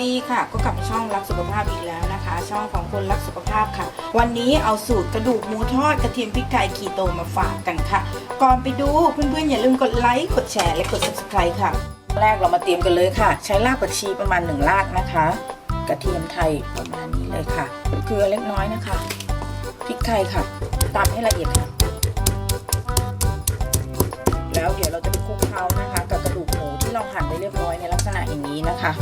ดีค่ะก็กลับมาช่องรักสุขภาพอีกแล้วนะคะ ช่องของคนรักสุขภาพค่ะวันนี้เอาสูตรกระดูกหมูทอดกระเทียมพริกไทยคีโตมาฝากกันค่ะก่อนไปดูเพื่อนๆอย่าลืมกดไลค์กดแชร์และกด subscribe ค่ะแรกเรามาเตรียมกันเลยค่ะใช้รากผักชีประมาณ1รากนะคะกระเทียมไทยประมาณนี้เลยค่ะเกลือเล็กน้อยนะคะพริกไทยค่ะตำให้ละเอียดค่ะแล้วเดี๋ยวเราจะไปคลุกเคล้านะคะกับกระดูกหมูที่เราหั่นไว้เรียบร้อยในลักษณะอย่างนี้นะคะ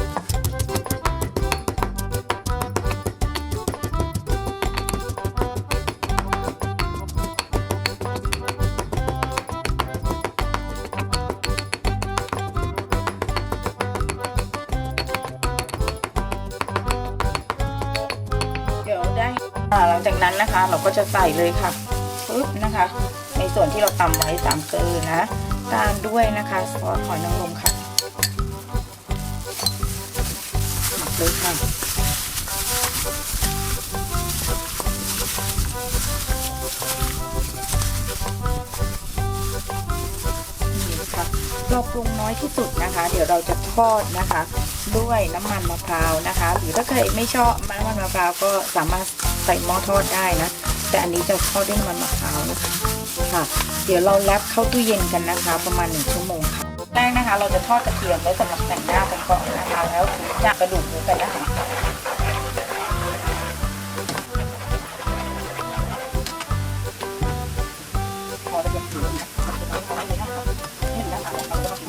เดี๋ยวได้หลังจากนั้นนะคะเราก็จะใส่เลยค่ะปึ๊บนะคะในส่วนที่เราตำไว้ตามเกลือนะตามด้วยนะคะซอสหอยนางรมค่ะหมักเลยค่ะนี่ค่ะเราปรุงน้อยที่สุดนะคะเดี๋ยวเราจะทอดนะคะด้วยน้ำมันมะพร้าวนะคะหรือถ้าใครไม่ชอบน้ำมันมะพร้าวก็สามารถใส่หม้อทอดได้นะแต่อันนี้จะทอดด้วยน้ำมันมะพร้าวนะคะค่ะเดี๋ยวเราแรปเข้าตู้เย็นกันนะคะประมาณ1 ชั่วโมงค่ะแรกนะคะเราจะทอดกระเทียมไว้สำหรับแต่งหน้ากันก่อนนะคะแล้วจากกระดูกหมูกันนะคะพอเราจะถึงนะพอเลยนะคะเห็นนะคะเราจะมาถึ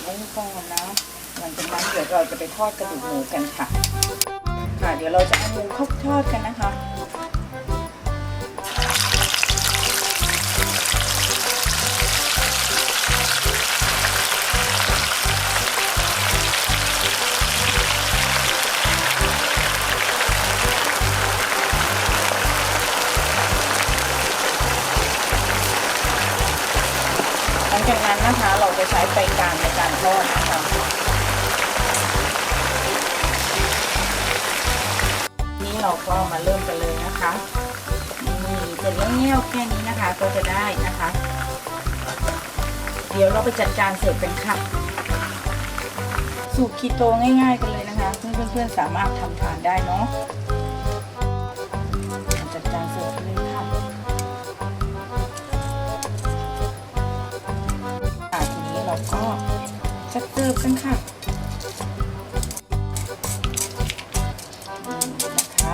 งให้ฟองนะหลังจากนั้นเดี๋ยวเราจะไปทอดกระดูกหมูกันค่ะเดี๋ยวเราจะเอาหมูเข้าทอดกันนะคะหลังจากนั้นนะคะเราจะใช้ไฟกลางในการทอดนะคะนี่เราก็มาเริ่มกันเลยนะคะนี่จะเงี้ยวๆแค่นี้นะคะก็จะได้นะคะเดี๋ยวเราไปจัดจานเสิร์ฟกันค่ะสูตรคีโตง่ายๆกันเลยนะคะเพื่อนๆสามารถทำทานได้เนาะจัดจานเสิร์ฟเลยค่ะทีนี้เราก็จะเสิร์ฟกันค่ะนะคะ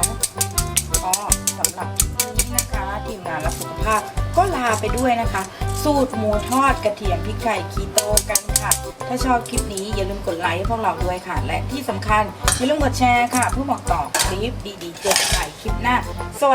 ก็สำหรับวันนี้นะคะทีมงานรักสุขภาพก็ลาไปด้วยนะคะสูตรหมูทอดกระเทียมพริกไทยคีโตกันค่ะถ้าชอบคลิปนี้อย่าลืมกดไลค์ให้พวกเราด้วยค่ะและที่สำคัญอย่าลืมกดแชร์ค่ะเพื่อบอกต่อคลิปดีๆเจอกันใหม่คลิปหน้าสวัสดี